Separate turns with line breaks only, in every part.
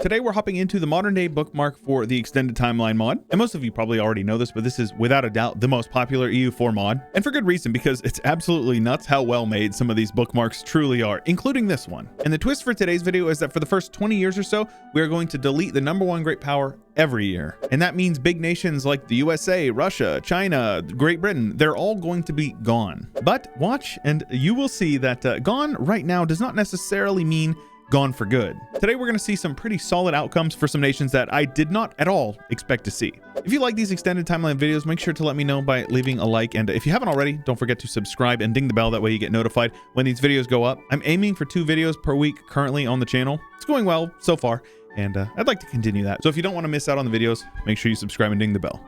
Today we're hopping into the modern day bookmark for the extended timeline mod. And most of you probably already know this, but this is without a doubt the most popular EU4 mod. And for good reason, because it's absolutely nuts how well made some of these bookmarks truly are, including this one. And the twist for today's video is that for the first 20 years or so, we are going to delete the #1 great power every year. And that means big nations like the USA, Russia, China, Great Britain, they're all going to be gone. But watch and you will see that gone right now does not necessarily mean gone for good. Today we're going to see some pretty solid outcomes for some nations that I did not at all expect to see. If you like these extended timeline videos, make sure to let me know by leaving a like, and if you haven't already, don't forget to subscribe and ding the bell, that way you get notified when these videos go up. I'm aiming for 2 videos per week currently on the channel. It's going well so far, and I'd like to continue that. So if you don't want to miss out on the videos, make sure you subscribe and ding the bell.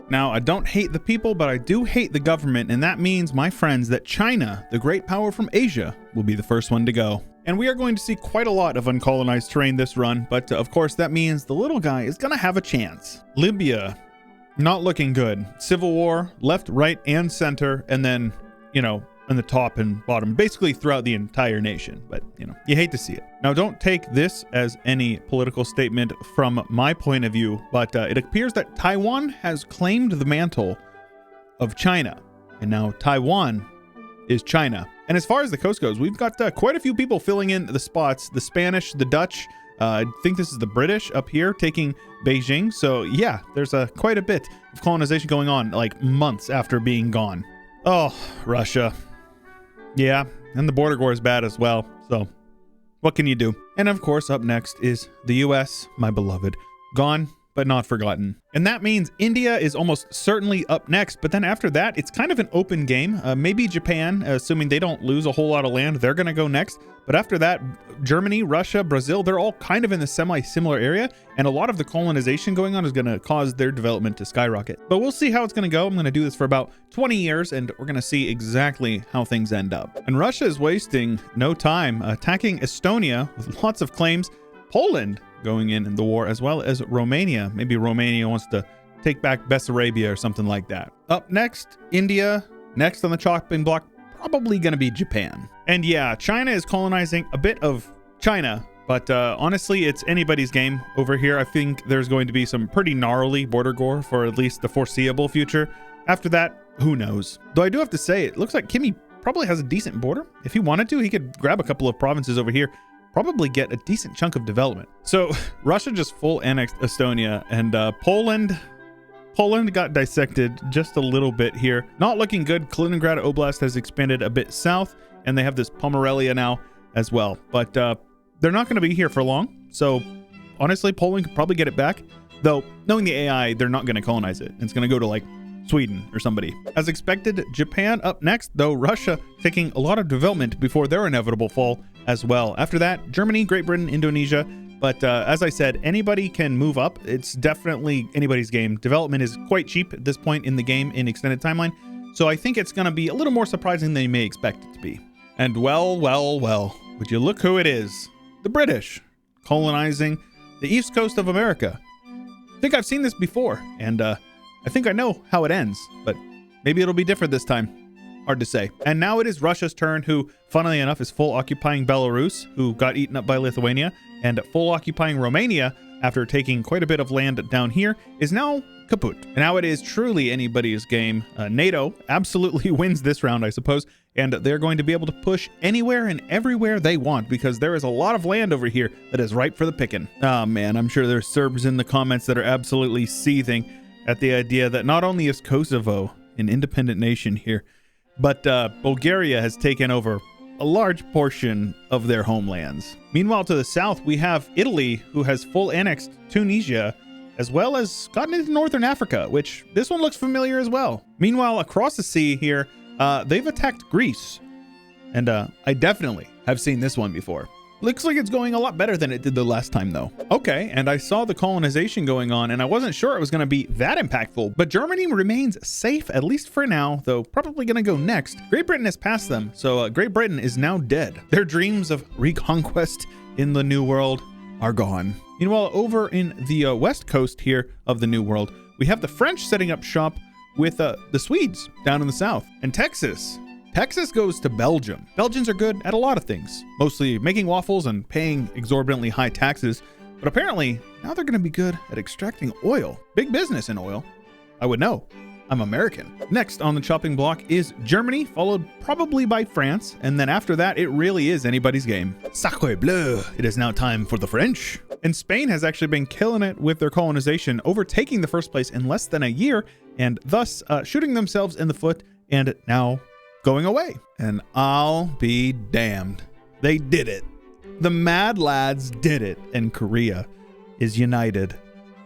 Now, I don't hate the people, but I do hate the government, and that means, my friends, that China, the great power from Asia, will be the first one to go. And we are going to see quite a lot of uncolonized terrain this run, but of course that means the little guy is going to have a chance. Libya, not looking good. Civil war, left, right, and center, and then, you know, in the top and bottom, basically throughout the entire nation. But, you know, you hate to see it. Now, don't take this as any political statement from my point of view, but it appears that Taiwan has claimed the mantle of China, and now Taiwan is China. And as far as the coast goes, we've got quite a few people filling in the spots. The Spanish, the Dutch, I think this is the British up here taking Beijing. So yeah, there's quite a bit of colonization going on, like months after being gone. Oh, Russia. Yeah, and the border war is bad as well. So what can you do? And of course, up next is the US, my beloved. Gone, but not forgotten. And that means India is almost certainly up next, but then after that, it's kind of an open game. Maybe Japan, assuming they don't lose a whole lot of land, they're gonna go next. But after that, Germany, Russia, Brazil, they're all kind of in the semi-similar area, and a lot of the colonization going on is gonna cause their development to skyrocket. But we'll see how it's gonna go. I'm gonna do this for about 20 years, and we're gonna see exactly how things end up. And Russia is wasting no time, attacking Estonia with lots of claims. Poland going in the war, as well as Romania. Maybe Romania wants to take back Bessarabia or something like that. Up next, India. Next on the chopping block, probably going to be Japan. And yeah, China is colonizing a bit of China, but honestly, it's anybody's game over here. I think there's going to be some pretty gnarly border war for at least the foreseeable future. After that, who knows? Though I do have to say, it looks like Kimmy probably has a decent border. If he wanted to, he could grab a couple of provinces over here, probably get a decent chunk of development. So Russia just full annexed Estonia, and Poland got dissected just a little bit here. Not looking good. Kaliningrad Oblast has expanded a bit south, and they have this Pomerelia now as well. But they're not going to be here for long. So honestly, Poland could probably get it back. Though, knowing the AI, they're not going to colonize it. It's going to go to like Sweden or somebody. As expected, Japan up next, though Russia taking a lot of development before their inevitable fall as well. After that, Germany, Great Britain, Indonesia. But as I said, anybody can move up. It's definitely anybody's game. Development is quite cheap at this point in the game in extended timeline. So I think it's going to be a little more surprising than you may expect it to be. And well, would you look who it is? The British colonizing the east coast of America. I think I've seen this before, and I think I know how it ends, but maybe it'll be different this time. Hard to say. And now it is Russia's turn, who, funnily enough, is full occupying Belarus, who got eaten up by Lithuania, and full occupying Romania, after taking quite a bit of land down here, is now kaput. And now it is truly anybody's game. NATO absolutely wins this round, I suppose, and they're going to be able to push anywhere and everywhere they want, because there is a lot of land over here that is ripe for the picking. Oh man, I'm sure there's Serbs in the comments that are absolutely seething at the idea that not only is Kosovo an independent nation here, but Bulgaria has taken over a large portion of their homelands. Meanwhile, to the south, we have Italy, who has full annexed Tunisia, as well as gotten into northern Africa, which this one looks familiar as well. Meanwhile, across the sea here, they've attacked Greece. And I definitely have seen this one before. Looks like it's going a lot better than it did the last time, though. Okay, and I saw the colonization going on, and I wasn't sure it was going to be that impactful, but Germany remains safe, at least for now, though probably going to go next. Great Britain has passed them, so Great Britain is now dead. Their dreams of reconquest in the New World are gone. Meanwhile, over in the west coast here of the New World, we have the French setting up shop with the Swedes down in the south, and Texas goes to Belgium. Belgians are good at a lot of things, mostly making waffles and paying exorbitantly high taxes. But apparently, now they're going to be good at extracting oil. Big business in oil. I would know. I'm American. Next on the chopping block is Germany, followed probably by France, and then after that, it really is anybody's game. Sacre bleu! It is now time for the French. And Spain has actually been killing it with their colonization, overtaking the first place in less than a year, and thus shooting themselves in the foot, and now going away. And I'll be damned. They did it. The Mad Lads did it, and Korea is united.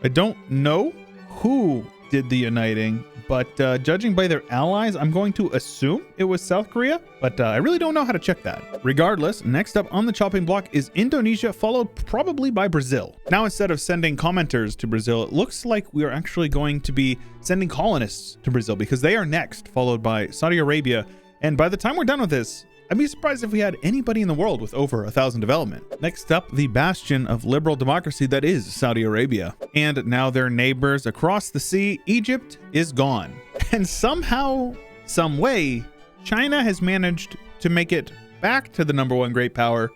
I don't know who did the uniting, but judging by their allies, I'm going to assume it was South Korea, but I really don't know how to check that. Regardless, next up on the chopping block is Indonesia, followed probably by Brazil. Now, instead of sending commenters to Brazil, it looks like we are actually going to be sending colonists to Brazil because they are next, followed by Saudi Arabia. And by the time we're done with this, I'd be surprised if we had anybody in the world with over 1,000 development. Next up, the bastion of liberal democracy that is Saudi Arabia. And now their neighbors across the sea, Egypt, is gone. And somehow, some way, China has managed to make it back to the #1 great power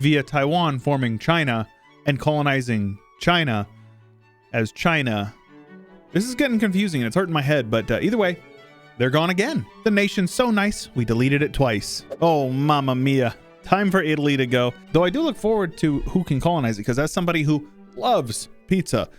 via Taiwan forming China and colonizing China as China. This is getting confusing and it's hurting my head, but either way, they're gone again. The nation's so nice, we deleted it twice. Oh, mamma mia. Time for Italy to go. Though I do look forward to who can colonize it, because as somebody who loves pizza,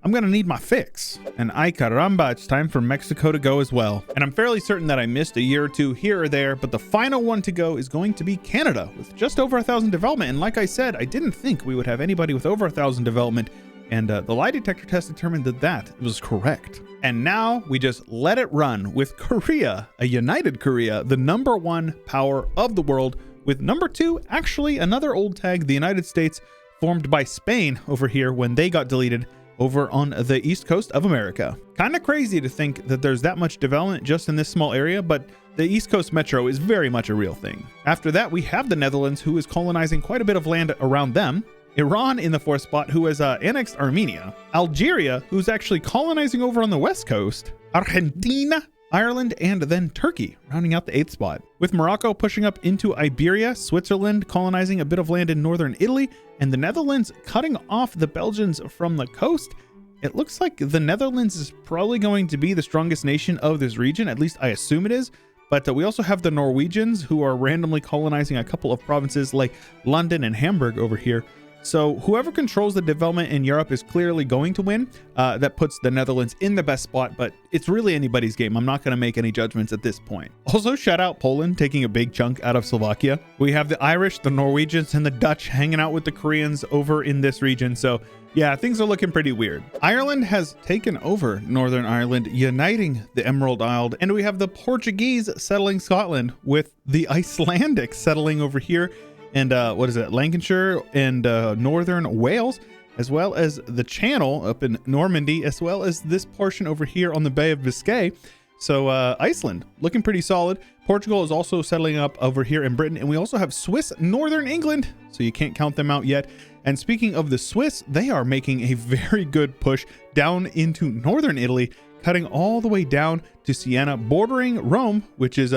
I'm going to need my fix. And ay caramba, it's time for Mexico to go as well. And I'm fairly certain that I missed a year or two here or there, but the final one to go is going to be Canada with just over 1,000 development. And like I said, I didn't think we would have anybody with over 1,000 development. And the lie detector test determined that was correct. And now we just let it run with Korea, a united Korea, the #1 power of the world, with #2, actually another old tag, the United States, formed by Spain over here when they got deleted over on the east coast of America. Kind of crazy to think that there's that much development just in this small area, but the East Coast Metro is very much a real thing. After that, we have the Netherlands, who is colonizing quite a bit of land around them. Iran in the 4th spot, who has annexed Armenia. Algeria, who's actually colonizing over on the west coast. Argentina, Ireland, and then Turkey, rounding out the 8th spot. With Morocco pushing up into Iberia, Switzerland colonizing a bit of land in northern Italy, and the Netherlands cutting off the Belgians from the coast. It looks like the Netherlands is probably going to be the strongest nation of this region, at least I assume it is. But we also have the Norwegians, who are randomly colonizing a couple of provinces like London and Hamburg over here. So whoever controls the development in Europe is clearly going to win. That puts the Netherlands in the best spot, but it's really anybody's game. I'm not going to make any judgments at this point. Also, shout out Poland taking a big chunk out of Slovakia. We have the Irish, the Norwegians, and the Dutch hanging out with the Koreans over in this region. So yeah, things are looking pretty weird. Ireland has taken over Northern Ireland, uniting the Emerald Isle. And we have the Portuguese settling Scotland with the Icelandic settling over here. And Lancashire and northern Wales, as well as the Channel up in Normandy, as well as this portion over here on the Bay of Biscay. So Iceland looking pretty solid. Portugal is also settling up over here in Britain. And we also have Swiss Northern England, so you can't count them out yet. And speaking of the Swiss, they are making a very good push down into northern Italy, cutting all the way down to Siena, bordering Rome, which is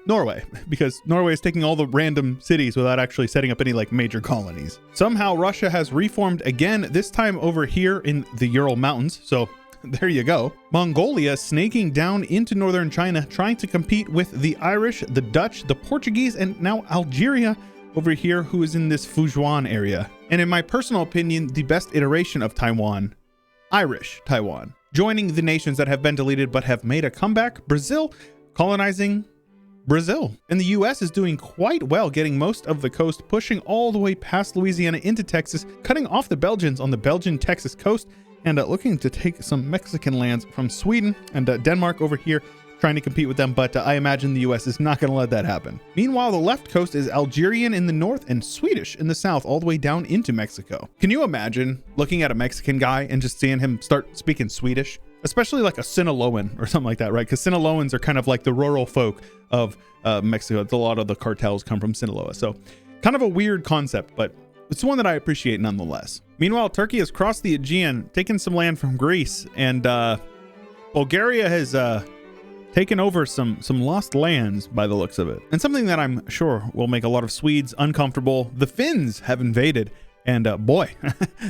Norway, because Norway is taking all the random cities without actually setting up any like major colonies. Somehow Russia has reformed again, this time over here in the Ural Mountains. So there you go. Mongolia snaking down into northern China, trying to compete with the Irish, the Dutch, the Portuguese, and now Algeria over here, who is in this Fujian area. And in my personal opinion, the best iteration of Taiwan, Irish Taiwan. Joining the nations that have been deleted but have made a comeback, Brazil colonizing Brazil. And the US is doing quite well, getting most of the coast, pushing all the way past Louisiana into Texas, cutting off the Belgians on the Belgian-Texas coast, and looking to take some Mexican lands from Sweden and Denmark over here, trying to compete with them, but I imagine the US is not going to let that happen. Meanwhile, the left coast is Algerian in the north and Swedish in the south, all the way down into Mexico. Can you imagine looking at a Mexican guy and just seeing him start speaking Swedish? Especially like a Sinaloan or something like that, right? Because Sinaloans are kind of like the rural folk of Mexico. A lot of the cartels come from Sinaloa. So kind of a weird concept, but it's one that I appreciate nonetheless. Meanwhile, Turkey has crossed the Aegean, taken some land from Greece, and Bulgaria has taken over some lost lands by the looks of it. And something that I'm sure will make a lot of Swedes uncomfortable, the Finns have invaded And boy,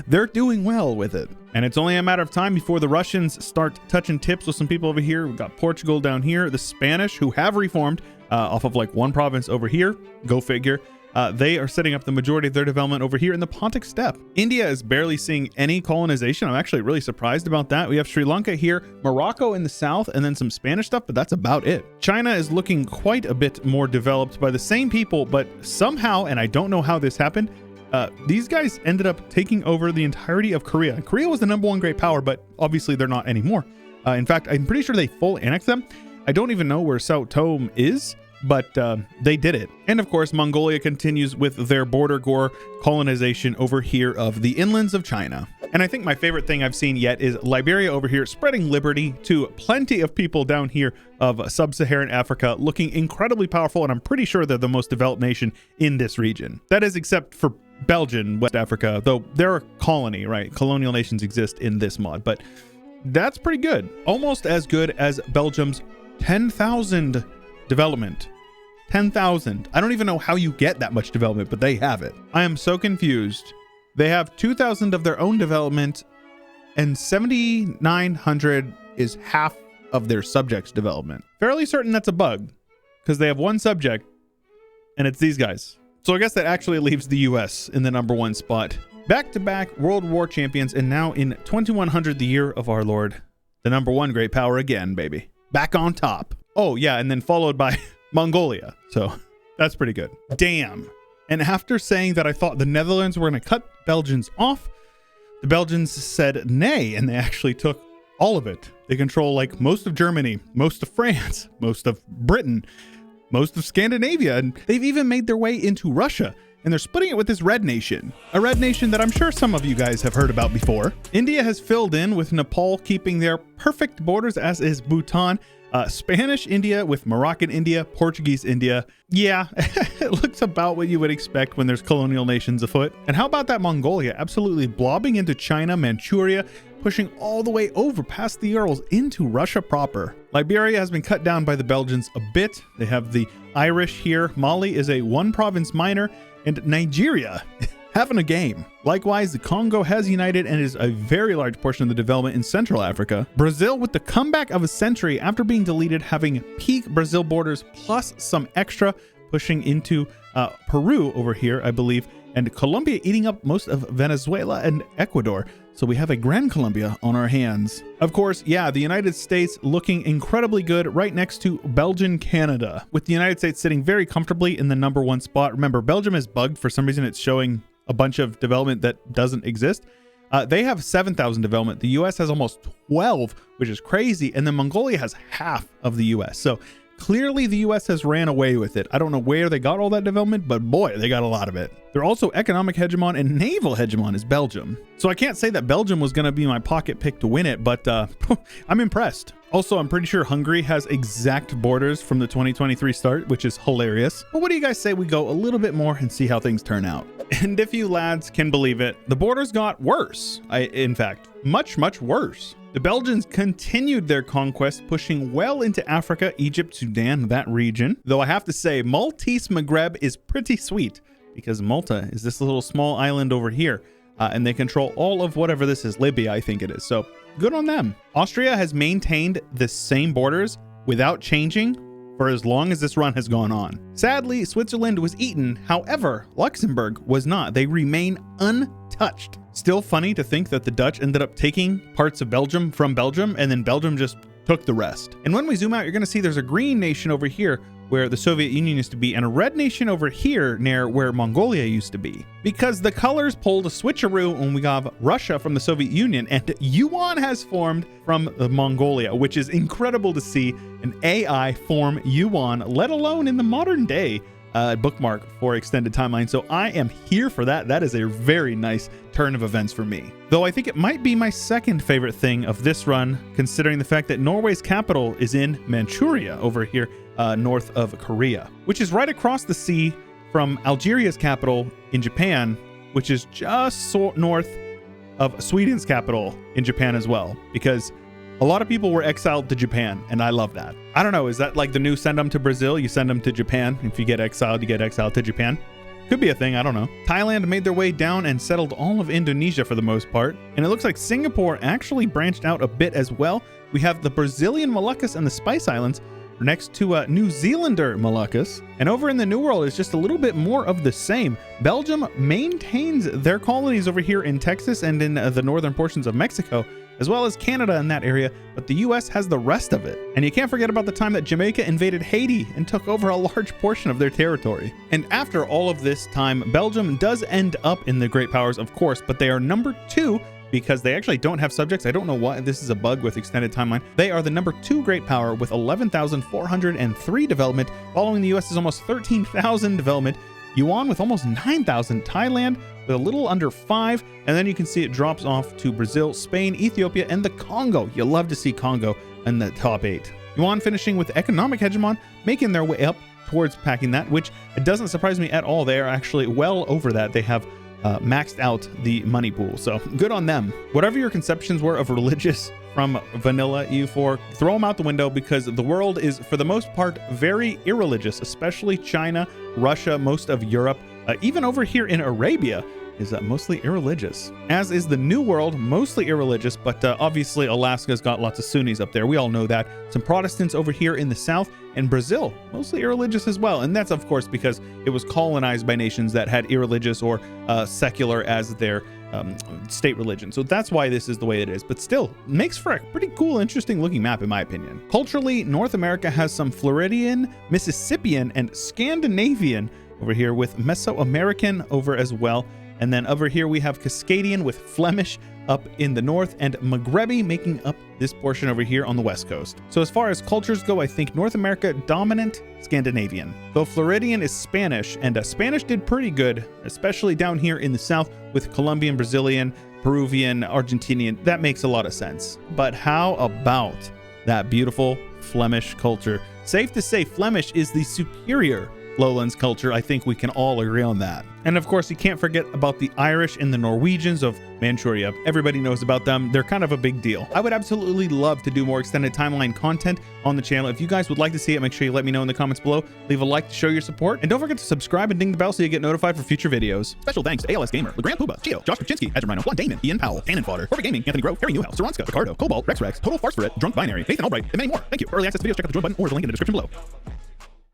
they're doing well with it. And it's only a matter of time before the Russians start touching tips with some people over here. We've got Portugal down here, the Spanish, who have reformed off of like one province over here. Go figure. They are setting up the majority of their development over here in the Pontic Steppe. India is barely seeing any colonization. I'm actually really surprised about that. We have Sri Lanka here, Morocco in the south, and then some Spanish stuff, but that's about it. China is looking quite a bit more developed by the same people, but somehow, and I don't know how this happened, these guys ended up taking over the entirety of Korea. Korea was the #1 great power, but obviously they're not anymore. In fact, I'm pretty sure they full annexed them. I don't even know where Sao Tome is, but they did it. And of course, Mongolia continues with their border gore colonization over here of the inlands of China. And I think my favorite thing I've seen yet is Liberia over here spreading liberty to plenty of people down here of sub-Saharan Africa, looking incredibly powerful, and I'm pretty sure they're the most developed nation in this region. That is except for Belgian, West Africa, though they're a colony, right? Colonial nations exist in this mod, but that's pretty good. Almost as good as Belgium's 10,000 development. 10,000. I don't even know how you get that much development, but they have it. I am so confused. They have 2,000 of their own development, and 7,900 is half of their subjects' development. Fairly certain that's a bug, because they have one subject, and it's these guys. So I guess that actually leaves the US in the #1 spot. Back-to-back World War champions, and now in 2100, the year of our Lord, the #1 great power again, baby. Back on top. Oh, yeah, and then followed by Mongolia. So that's pretty good. Damn. And after saying that I thought the Netherlands were going to cut Belgians off, the Belgians said nay, and they actually took all of it. They control like most of Germany, most of France, most of Britain, most of Scandinavia, and they've even made their way into Russia. And they're splitting it with this red nation, a red nation that I'm sure some of you guys have heard about before. India has filled in with Nepal keeping their perfect borders, as is Bhutan. Spanish India with Moroccan India, Portuguese India. Yeah, it looks about what you would expect when there's colonial nations afoot. And how about that Mongolia absolutely blobbing into China, Manchuria, pushing all the way over past the Urals into Russia proper. Liberia has been cut down by the Belgians a bit. They have the Irish here. Mali is a one province minor, and Nigeria having a game. Likewise, the Congo has united and is a very large portion of the development in Central Africa. Brazil, with the comeback of a century after being deleted, having peak Brazil borders plus some extra, pushing into Peru over here, I believe, and Colombia eating up most of Venezuela and Ecuador. So we have a Gran Colombia on our hands. Of course, yeah, the United States looking incredibly good right next to Belgian, Canada, with the United States sitting very comfortably in the #1 spot. Remember, Belgium is bugged. For some reason, it's showing a bunch of development that doesn't exist. They have 7,000 development. The US has almost 12, which is crazy. And then Mongolia has half of the US. So clearly the US has ran away with it. I don't know where they got all that development, but boy, they got a lot of it. They're also economic hegemon and naval hegemon is Belgium. So I can't say that Belgium was going to be my pocket pick to win it, but I'm impressed. Also, I'm pretty sure Hungary has exact borders from the 2023 start, which is hilarious. But what do you guys say we go a little bit more and see how things turn out? And if you lads can believe it, the borders got worse. In fact, much, much worse. The Belgians continued their conquest, pushing well into Africa, Egypt, Sudan, that region. Though I have to say, Maltese Maghreb is pretty sweet because Malta is this little small island over here. And they control all of whatever this is, Libya, I think it is. So good on them. Austria has maintained the same borders without changing for as long as this run has gone on. Sadly, Switzerland was eaten. However, Luxembourg was not. They remain untouched. Still funny to think that the Dutch ended up taking parts of Belgium from Belgium, and then Belgium just took the rest. And when we zoom out, you're going to see there's a green nation over here where the Soviet Union used to be, and a red nation over here near where Mongolia used to be. Because the colors pulled a switcheroo when we got Russia from the Soviet Union, and Yuan has formed from Mongolia, which is incredible to see an AI form Yuan, let alone in the modern day. Bookmark for extended timeline. So I am here for that. That is a very nice turn of events for me. Though I think it might be my second favorite thing of this run, considering the fact that Norway's capital is in Manchuria over here, north of Korea, which is right across the sea from Algeria's capital in Japan, which is just north of Sweden's capital in Japan as well, because a lot of people were exiled to Japan, and I love that. I don't know, is that like the new send them to Brazil? You send them to Japan. If you get exiled, you get exiled to Japan. Could be a thing, I don't know. Thailand made their way down and settled all of Indonesia for the most part. And it looks like Singapore actually branched out a bit as well. We have the Brazilian Moluccas and the Spice Islands next to New Zealander Moluccas. And over in the New World is just a little bit more of the same. Belgium maintains their colonies over here in Texas and in the northern portions of Mexico, as well as Canada in that area, but the US has the rest of it. And you can't forget about the time that Jamaica invaded Haiti and took over a large portion of their territory. And after all of this time, Belgium does end up in the Great Powers, of course, but they are number 2 because they actually don't have subjects. I don't know why this is a bug with extended timeline. They are the number 2 great power with 11,403 development. Following the US is almost 13,000 development. Yuan with almost 9,000. Thailand with a little under 5. And then you can see it drops off to Brazil, Spain, Ethiopia, and the Congo. You'll love to see Congo in the top 8. Yuan finishing with economic hegemon, making their way up towards packing that, which it doesn't surprise me at all. They are actually well over that. They have maxed out the money pool, so good on them. Whatever your conceptions were of religious from vanilla EU4, throw them out the window because the world is, for the most part, very irreligious, especially China, Russia, most of Europe, even over here in Arabia is mostly irreligious, as is the New World, mostly irreligious, but obviously Alaska's got lots of Sunnis up there. We all know that. Some Protestants over here in the south, and Brazil, mostly irreligious as well. And that's, of course, because it was colonized by nations that had irreligious or secular as their state religion. So that's why this is the way it is. But still, makes for a pretty cool, interesting looking map, in my opinion. Culturally, North America has some Floridian, Mississippian, and Scandinavian over here, with Mesoamerican over as well. And then over here we have Cascadian with Flemish up in the north and Maghrebi making up this portion over here on the west coast. So as far as cultures go, I think North America dominant, Scandinavian. Though Floridian is Spanish, and Spanish did pretty good, especially down here in the south with Colombian, Brazilian, Peruvian, Argentinian. That makes a lot of sense. But how about that beautiful Flemish culture? Safe to say Flemish is the superior Lowlands culture. I think we can all agree on that. And of course, you can't forget about the Irish and the Norwegians of Manchuria. Everybody knows about them. They're kind of a big deal. I would absolutely love to do more extended timeline content on the channel. If you guys would like to see it, make sure you let me know in the comments below. Leave a like to show your support. And don't forget to subscribe and ding the bell so you get notified for future videos. Special thanks to ALS Gamer, LeGrand Puba, Gio, Josh Kaczynski, Ezra Rhino, Juan Damon, Ian Powell, Cannon Fodder, Corvette Gaming, Anthony Grove, Harry Newhouse, Saranska, Ricardo, Cobalt, Rex, Total Farce for It, Drunk Binary, Nathan Albright, and many more. Thank you. For early access videos, check out the join button or the link in the description below.